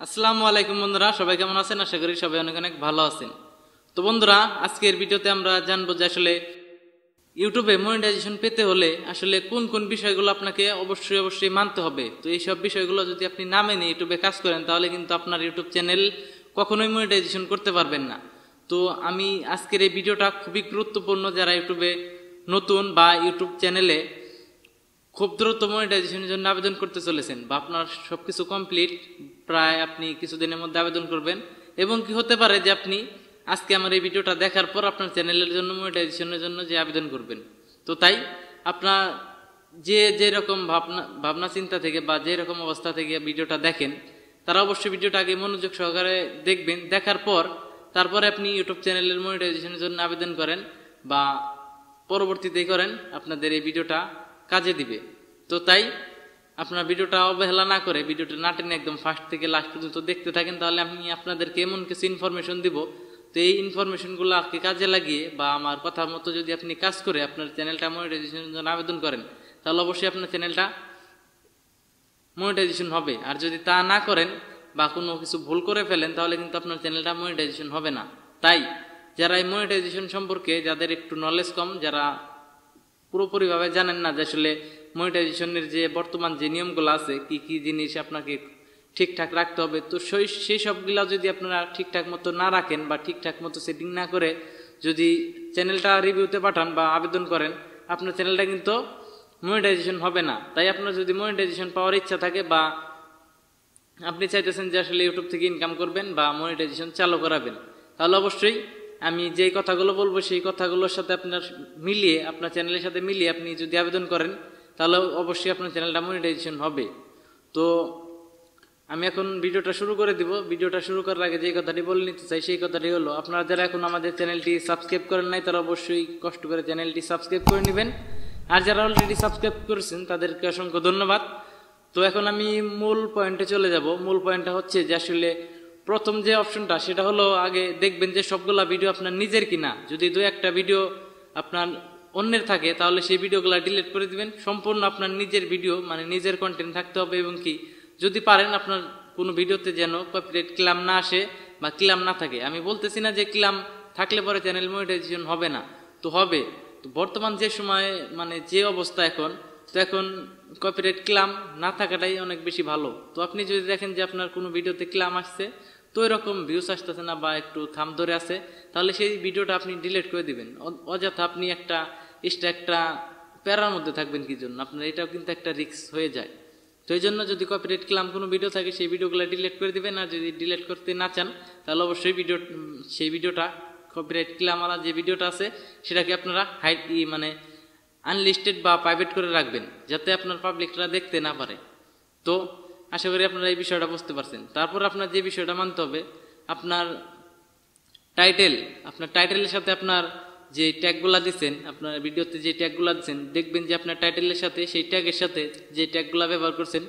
আসসালামু আলাইকুম বন্ধুরা, সবাই কেমন আছেন? আশা করি সবাই অনেক অনেক ভালো আছেন। তো বন্ধুরা, আজকের ভিডিওতে আমরা জানবো যে আসলে ইউটিউবে মনিটাইজেশন পেতে হলে আসলে কোন কোন বিষয়গুলো আপনাকে অবশ্যই মানতে হবে। তো এই সব বিষয়গুলো যদি আপনি না মেনে ইউটিউবে কাজ করেন তাহলে কিন্তু আপনার ইউটিউব চ্যানেল কখনোই মনিটাইজেশন করতে পারবেন না। তো আমি আজকের এই ভিডিওটা খুবই গুরুত্বপূর্ণ, যারা ইউটিউবে নতুন বা ইউটিউব চ্যানেলে খুব দ্রুত মনিটাইজেশনের জন্য আবেদন করতে চলেছেন বা আপনার সবকিছু কমপ্লিট, প্রায় আপনি কিছুদিনের মধ্যে আবেদন করবেন, এবং কি হতে পারে যে আপনি আজকে আমার এই ভিডিওটা দেখার পর আপনার চ্যানেলের জন্য মনিটাইজেশনের জন্য যে আবেদন করবেন। তো তাই আপনার যেরকম ভাবনা চিন্তা থেকে বা যেরকম অবস্থা থেকে ভিডিওটা দেখেন, তারা অবশ্যই ভিডিওটা আগে মনোযোগ সহকারে দেখবেন। দেখার পর তারপরে আপনি ইউটিউব চ্যানেলের মনিটাইজেশনের জন্য আবেদন করেন বা পরবর্তীতে করেন, আপনাদের এই ভিডিওটা কাজে দিবে। তো তাই আপনার ভিডিওটা অবহেলা না করে ভিডিওটা না টেনে একদম ফার্স্ট থেকে লাস্ট পর্যন্ত দেখতে থাকেন, তাহলে আমি আপনাদেরকে এমন কিছু ইনফরমেশন দিব। তো এই ইনফরমেশনগুলোকে কাজে লাগিয়ে বা আমার কথা মতো যদি আপনি কাজ করে আপনার চ্যানেলটা মনিটাইজেশনের জন্য আবেদন করেন, তাহলে অবশ্যই আপনার চ্যানেলটা মনিটাইজেশন হবে। আর যদি তা না করেন বা কোনো কিছু ভুল করে ফেলেন, তাহলে কিন্তু আপনার চ্যানেলটা মনিটাইজেশন হবে না। তাই যারা এই মনিটাইজেশন সম্পর্কে যাদের একটু নলেজ কম, যারা পুরোপুরিভাবে জানেন না যে আসলে মনিটাইজেশনের যে বর্তমান যে নিয়মগুলো আছে, কি কি জিনিস আপনাকে ঠিকঠাক রাখতে হবে, তো সেই সবগুলা যদি আপনারা ঠিকঠাক মতো না রাখেন বা ঠিকঠাক মতো সেটিং না করে যদি চ্যানেলটা রিভিউতে পাঠান বা আবেদন করেন, আপনার চ্যানেলটা কিন্তু মনিটাইজেশন হবে না। তাই আপনার যদি মনিটাইজেশন পাওয়ার ইচ্ছা থাকে বা আপনি চাইতেছেন যে আসলে ইউটিউব থেকে ইনকাম করবেন বা মনিটাইজেশন চালু করাবেন, তাহলে অবশ্যই আমি যেই কথাগুলো বলবো সেই কথাগুলোর সাথে আপনার মিলিয়ে, আপনার চ্যানেলের সাথে মিলিয়ে আপনি যদি আবেদন করেন, তাহলে অবশ্যই আপনার চ্যানেলটা মনিটাইজেশন হবে। তো আমি এখন ভিডিওটা শুরু করে দিব। ভিডিওটা শুরু করার আগে যে কথাটি বলে নিতে চাই সেই কথাটি হলো, আপনারা যারা এখন আমাদের চ্যানেলটি সাবস্ক্রাইব করেন নাই, তারা অবশ্যই কষ্ট করে চ্যানেলটি সাবস্ক্রাইব করে নেবেন। আর যারা অলরেডি সাবস্ক্রাইব করেছেন তাদেরকে অসংখ্য ধন্যবাদ। তো এখন আমি মূল পয়েন্টে চলে যাব। মূল পয়েন্টটা হচ্ছে যে আসলে প্রথম যে অপশনটা, সেটা হলো আগে দেখবেন যে সবগুলা ভিডিও আপনার নিজের কিনা। যদি দু একটা ভিডিও আপনার অন্যের থাকে তাহলে সেই ভিডিওগুলো ডিলিট করে দিবেন। সম্পূর্ণ আপনার নিজের ভিডিও, মানে নিজের কন্টেন্ট থাকতে হবে, এবং কি যদি পারেন আপনার কোনো ভিডিওতে যেন কপিরাইট ক্লেম না আসে বা ক্লেম না থাকে। আমি বলতেছি না যে ক্লেম থাকলে পরে চ্যানেল মনিটাইজেশন হবে না, তো হবে। তো বর্তমান যে সময়, মানে যে অবস্থা এখন, তো এখন কপিরাইট ক্লেম না থাকাটাই অনেক বেশি ভালো। তো আপনি যদি দেখেন যে আপনার কোনো ভিডিওতে ক্লেম আসছে, তো এরকম ভিউস আসতেছে না বা একটু থাম ধরে আছে, তাহলে সেই ভিডিওটা আপনি ডিলিট করে দিবেন। অযথা আপনি একটা প্যারার মধ্যে থাকবেন কি জন্য? আপনার এটাও কিন্তু একটা রিস্ক হয়ে যায়। তো এই জন্য যদি কপিরাইট ক্লেম কোনো ভিডিও থাকে সেই ভিডিওগুলো ডিলিট করে দিবেন। আর যদি ডিলিট করতে না চান তাহলে অবশ্যই সেই ভিডিওটা কপিরাইট ক্লেমওয়ালা যে ভিডিওটা আছে সেটাকে আপনারা মানে আনলিস্টেড বা প্রাইভেট করে রাখবেন, যাতে আপনার পাবলিকরা দেখতে না পারে। তো আশা করি আপনারা এই বিষয়টা বুঝতে পারছেন। তারপর আপনার যে বিষয়টা মানতে হবে, আপনার টাইটেলের সাথে আপনার যে ট্যাগগুলা দিচ্ছেন, আপনার ভিডিওতে যে ট্যাগগুলা দিচ্ছেন, দেখবেন যে আপনার টাইটেলের সাথে সেই ট্যাগের সাথে যে ট্যাগগুলা ব্যবহার করছেন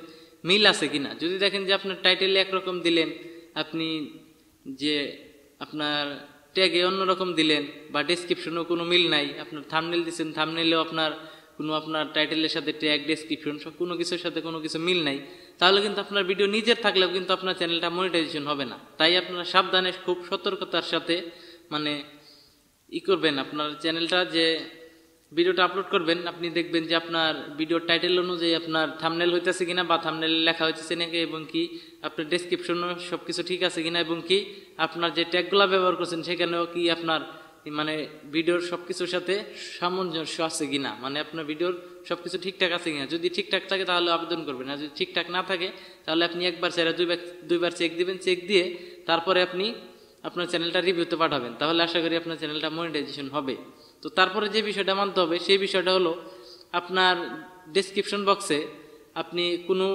মিল আছে কিনা। যদি দেখেন যে আপনার টাইটেলে একরকম দিলেন, আপনি যে আপনার ট্যাগে অন্যরকম দিলেন, বা ডেসক্রিপশনেও কোনো মিল নাই, আপনার থাম্বনেল দিচ্ছেন, থাম্বনেলেও আপনার আপনার টাইটেলের সাথে ট্যাগ, ডেসক্রিপশন সব কোনো কিছুর সাথে কোনো কিছু মিল নাই, তাহলে কিন্তু আপনার ভিডিও নিজের থাকলেও কিন্তু আপনার চ্যানেলটা মনিটাইজেশন হবে না। তাই আপনারা সাবধানে, খুব সতর্কতার সাথে মানে করবেন আপনার চ্যানেলটা। যে ভিডিওটা আপলোড করবেন, আপনি দেখবেন যে আপনার ভিডিওর টাইটেল অনুযায়ী আপনার থাম্বনেল হইতেছে কিনা বা থাম্বনেল লেখা হইতেছে নাকি, এবং কি আপনার ডেসক্রিপশনও সব কিছু ঠিক আছে কিনা, এবং কি আপনার যে ট্যাগগুলো ব্যবহার করছেন সেখানেও কি আপনার মানে ভিডিওর সব কিছুর সাথে সামঞ্জস্য আছে কিনা, মানে আপনার ভিডিওর সব কিছু ঠিকঠাক আছে কিনা। যদি ঠিকঠাক থাকে তাহলে আবেদন করবেন, আর যদি ঠিকঠাক না থাকে তাহলে আপনি একবার ছেড়ে দুইবার চেক দিবেন। চেক দিয়ে তারপরে আপনি আপনার চ্যানেলটা রিভিউতে পাঠাবেন, তাহলে আশা করি আপনার চ্যানেলটা মনিটাইজেশন হবে। তো তারপরে যে বিষয়টা মানতে হবে সেই বিষয়টা হলো, আপনার ডেসক্রিপশন বক্সে আপনি কোনো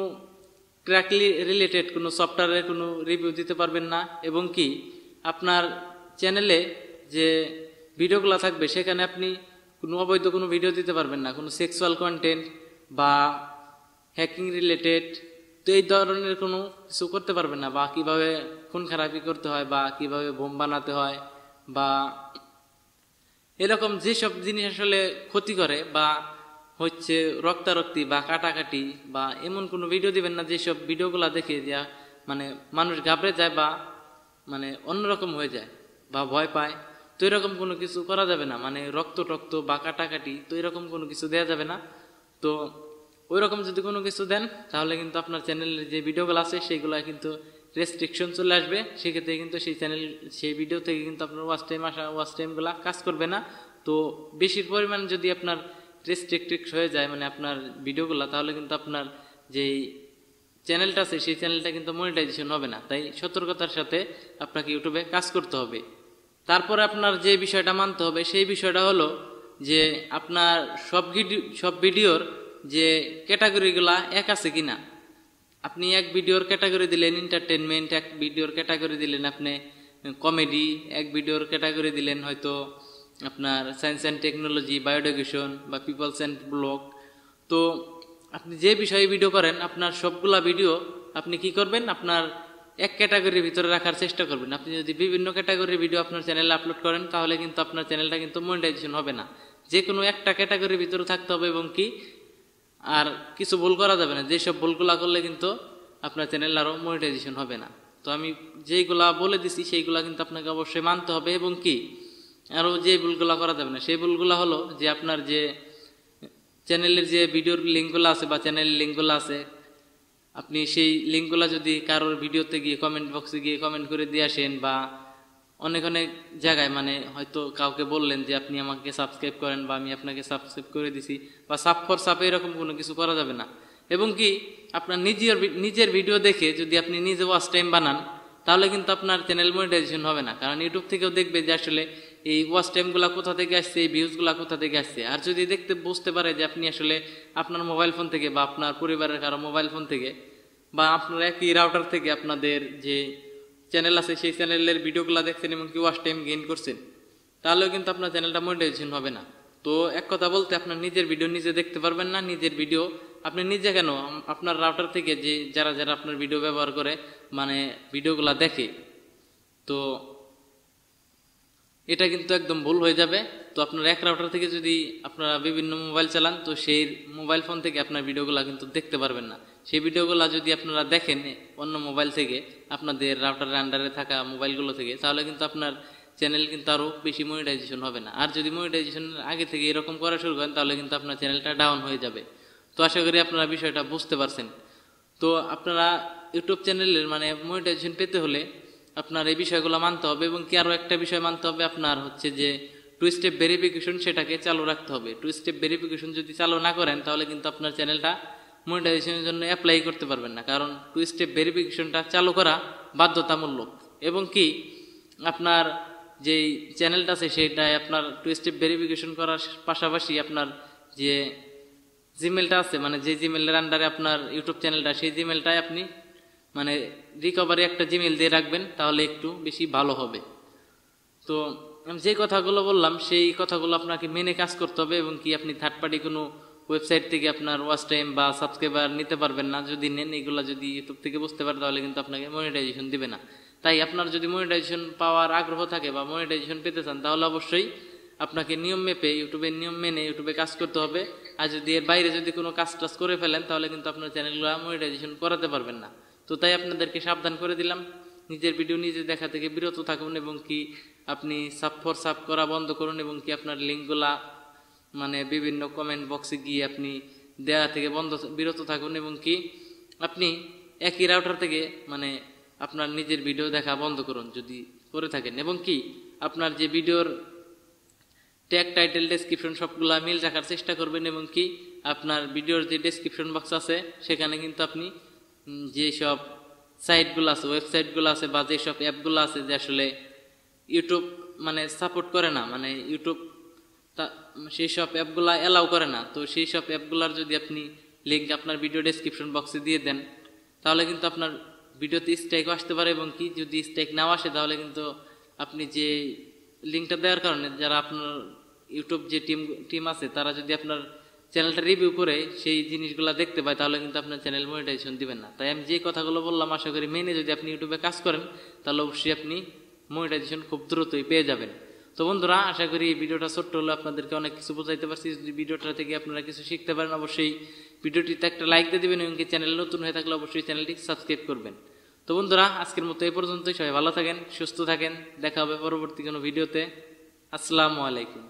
ক্র্যাকলি রিলেটেড কোনো সফটওয়্যারের কোনো রিভিউ দিতে পারবেন না, এবং কি আপনার চ্যানেলে যে ভিডিওগুলো থাকবে সেখানে আপনি কোনো অবৈধ কোনো ভিডিও দিতে পারবেন না, কোনো সেক্সুয়াল কন্টেন্ট বা হ্যাকিং রিলেটেড। তো এই ধরনের কোনো কিছু করতে পারবেন না, বা কিভাবে খুন খারাপি করতে হয় বা কিভাবে বোম বানাতে হয় বা এরকম যেসব জিনিস আসলে ক্ষতি করে বা হচ্ছে রক্তারক্তি বা কাটাকাটি, বা এমন কোনো ভিডিও দিবেন না যেসব ভিডিওগুলো দেখে যা মানে মানুষ ঘাবড়ে যায় বা মানে অন্যরকম হয়ে যায় বা ভয় পায়, তো এরকম কোনো কিছু করা যাবে না, মানে রক্ত টক্ত বা কাটাকাটি তো এরকম কোনো কিছু দেওয়া যাবে না। তো ওই রকম যদি কোনো কিছু দেন তাহলে কিন্তু আপনার চ্যানেলের যে ভিডিওগুলো আছে সেইগুলো কিন্তু রেস্ট্রিকশন চলে আসবে, সেক্ষেত্রে কিন্তু সেই ভিডিও থেকে কিন্তু আপনার ওয়াচ টাইমগুলো কাজ করবে না। তো বেশির পরিমাণ যদি আপনার রেস্ট্রিক্টেড হয়ে যায় মানে আপনার ভিডিওগুলো, তাহলে কিন্তু আপনার যেই চ্যানেলটা আছে সেই চ্যানেলটা কিন্তু মনিটাইজেশন হবে না। তাই সতর্কতার সাথে আপনাকে ইউটিউবে কাজ করতে হবে। তারপরে আপনার যে বিষয়টা মানতে হবে সেই বিষয়টা হলো যে আপনার সব ভিডিওর যে ক্যাটাগরিগুলা এক আছে কিনা। আপনি এক ভিডিওর ক্যাটাগরি দিলেন এন্টারটেনমেন্ট, এক ভিডিওর ক্যাটাগরি দিলেন আপনি কমেডি, এক ভিডিওর ক্যাটাগরি দিলেন হয়তো আপনার সায়েন্স অ্যান্ড টেকনোলজি, বায়োডেকেশন বা পিপলস অ্যান্ড ব্লগ। তো আপনি যে বিষয়ে ভিডিও করেন আপনার সবগুলা ভিডিও আপনি কি করবেন, আপনার এক ক্যাটাগরির ভিতরে রাখার চেষ্টা করবেন। আপনি যদি বিভিন্ন ক্যাটাগরির ভিডিও আপনার চ্যানেলে আপলোড করেন তাহলে কিন্তু আপনার চ্যানেলটা কিন্তু মনিটাইজেশন হবে না। যে কোনো একটা ক্যাটাগরির ভিতরে থাকতে হবে এবং কি আর কিছু ভুল করা যাবে না। যেসব ভুলগুলা করলে কিন্তু আপনার চ্যানেল আরও মনিটাইজেশন হবে না। তো আমি যেইগুলা বলে দিছি সেইগুলা কিন্তু আপনাকে অবশ্যই মানতে হবে এবং কি আরও যে ভুলগুলা করা যাবে না সেই ভুলগুলা হলো যে আপনার যে চ্যানেলের যে ভিডিওর লিঙ্কগুলো আছে বা চ্যানেলের লিঙ্কগুলো আছে আপনি সেই লিঙ্কগুলো যদি কারোর ভিডিওতে গিয়ে কমেন্ট বক্সে গিয়ে কমেন্ট করে দিয়ে আসেন বা অনেক জায়গায় মানে হয়তো কাউকে বললেন যে আপনি আমাকে সাবস্ক্রাইব করেন বা আমি আপনাকে সাবস্ক্রাইব করে দিছি বা সাপ ফর সাপ এরকম কোনো কিছু করা যাবে না। এবং কি আপনার নিজের ভিডিও দেখে যদি আপনি নিজে ওয়াচ টাইম বানান তাহলে কিন্তু আপনার চ্যানেল মনিটাইজেশন হবে না, কারণ ইউটিউব থেকেও দেখবে যে আসলে এই ওয়াচ টাইমগুলো কোথা থেকে আসছে, এই ভিউজগুলো কোথা থেকে আসছে। আর যদি বুঝতে পারে যে আপনি আসলে আপনার মোবাইল ফোন থেকে বা আপনার পরিবারের কারো মোবাইল ফোন থেকে বা আপনার একই রাউটার থেকে আপনাদের যে চ্যানেল আছে সেই চ্যানেলের ভিডিওগুলো দেখছেন এবং কি ওয়াচ টাইম গেইন করছেন, তাহলেও কিন্তু আপনার চ্যানেলটা মনিটাইজেশন হবে না। তো এক কথা বলতে আপনার নিজের ভিডিও নিজে দেখতে পারবেন না। নিজের ভিডিও আপনি নিজে কেন, আপনার রাউটার থেকে যে যারা আপনার ভিডিও ব্যবহার করে মানে ভিডিওগুলো দেখে, তো এটা কিন্তু একদম ভুল হয়ে যাবে। তো আপনার এক রাউটার থেকে যদি আপনারা বিভিন্ন মোবাইল চালান তো সেই মোবাইল ফোন থেকে আপনার ভিডিওগুলো কিন্তু দেখতে পারবেন না। সেই ভিডিওগুলো যদি আপনারা দেখেন অন্য মোবাইল থেকে আপনাদের রাউটারের আন্ডারে থাকা মোবাইলগুলো থেকে, তাহলে কিন্তু আপনার চ্যানেল কিন্তু আরও বেশি মনিটাইজেশন হবে না। আর যদি মনিটাইজেশনের আগে থেকে এরকম করা শুরু করেন তাহলে কিন্তু আপনার চ্যানেলটা ডাউন হয়ে যাবে। তো আশা করি আপনারা বিষয়টা বুঝতে পারছেন। তো আপনারা ইউটিউব চ্যানেলের মানে মনিটাইজেশন পেতে হলে আপনার এই বিষয়গুলো মানতে হবে এবং কি আরও একটা বিষয় মানতে হবে, আপনার হচ্ছে যে 2 স্টেপ ভেরিফিকেশন সেটাকে চালু রাখতে হবে। 2 স্টেপ ভেরিফিকেশন যদি চালু না করেন তাহলে কিন্তু আপনার চ্যানেলটা মনিটাইজেশনের জন্য অ্যাপ্লাই করতে পারবেন না, কারণ 2 স্টেপ ভেরিফিকেশনটা চালু করা বাধ্যতামূলক। এবং কি আপনার যেই চ্যানেলটা আছে সেটাই আপনার 2 স্টেপ ভেরিফিকেশন করার পাশাপাশি আপনার যে জিমেলটা আছে মানে যে জিমেলের আন্ডারে আপনার ইউটিউব চ্যানেলটা সেই জিমেলটাই আপনি মানে রিকভারি একটা জিমেল দিয়ে রাখবেন, তাহলে একটু বেশি ভালো হবে। তো আমি যে কথাগুলো বললাম সেই কথাগুলো আপনাকে মেনে কাজ করতে হবে এবং কি আপনি থার্ড পার্টি কোনো ওয়েবসাইট থেকে আপনার ওয়াচ টাইম বা সাবস্ক্রাইবার নিতে পারবেন না। যদি নেন এগুলো যদি ইউটিউব থেকে বুঝতে পারে তাহলে কিন্তু আপনাকে মনিটাইজেশন দিবে না। তাই আপনার যদি মনিটাইজেশন পাওয়ার আগ্রহ থাকে বা মনিটাইজেশন পেতে চান তাহলে অবশ্যই আপনাকে নিয়ম মেপে ইউটিউবের নিয়ম মেনে ইউটিউবে কাজ করতে হবে। আর যদি এর বাইরে যদি কোনো কাজ টাজ করে ফেলেন তাহলে কিন্তু আপনার চ্যানেলগুলো মনিটাইজেশন করাতে পারবেন না। তো তাই আপনাদেরকে সাবধান করে দিলাম, নিজের ভিডিও নিজে দেখা থেকে বিরত থাকুন এবং কি আপনি সাব ফর সাব করা বন্ধ করুন এবং কি আপনার লিঙ্কগুলা মানে বিভিন্ন কমেন্ট বক্সে গিয়ে আপনি দেওয়া থেকে বিরত থাকুন এবং কি আপনি একই রাউটার থেকে মানে আপনার নিজের ভিডিও দেখা বন্ধ করুন যদি করে থাকেন। এবং কি আপনার যে ভিডিওর ট্যাগ টাইটেল ডেসক্রিপশন সবগুলা মিল রাখার চেষ্টা করবেন এবং কি আপনার ভিডিওর যে ডেসক্রিপশন বক্স আছে সেখানে কিন্তু আপনি যেসব সাইটগুলো আছে ওয়েবসাইটগুলো আছে বা যেসব অ্যাপগুলো আছে যে আসলে ইউটিউব মানে সাপোর্ট করে না, মানে ইউটিউব সেই সব অ্যাপগুলো অ্যালাউ করে না, তো সেই সব অ্যাপগুলোর যদি আপনি লিঙ্ক আপনার ভিডিও ডেসক্রিপশন বক্সে দিয়ে দেন তাহলে কিন্তু আপনার ভিডিওতে স্ট্রাইকও আসতে পারে এবং কি যদি স্ট্রাইক নাও আসে তাহলে কিন্তু আপনি যে লিঙ্কটা দেওয়ার কারণে যারা আপনার ইউটিউব যে টিম আছে তারা যদি আপনার চ্যানেলটা রিভিউ করে সেই জিনিসগুলো দেখতে পায় তাহলে কিন্তু আপনার চ্যানেল মনিটাইজেশন দিবেন না। তাই আমি যে কথাগুলো বললাম আশা করি মেনে যদি আপনি ইউটিউবে কাজ করেন তাহলে অবশ্যই আপনি মনিটাইজেশন খুব দ্রুতই পেয়ে যাবেন। তো বন্ধুরা আশা করি এই ভিডিওটা ছোট্ট হলে আপনাদেরকে অনেক কিছু বোঝাইতে পারছি। যদি ভিডিওটা থেকে আপনারা কিছু শিখতে পারেন অবশ্যই ভিডিওটিতে একটা লাইক দিয়ে দেবেন এবং চ্যানেল নতুন হয়ে থাকলে অবশ্যই চ্যানেলটি সাবস্ক্রাইব করবেন। তো তো বন্ধুরা, আজকের মতো এই পর্যন্তই। সবাই ভালো থাকেন, সুস্থ থাকেন, দেখা হবে পরবর্তী কোনো ভিডিওতে। আসসালামু আলাইকুম।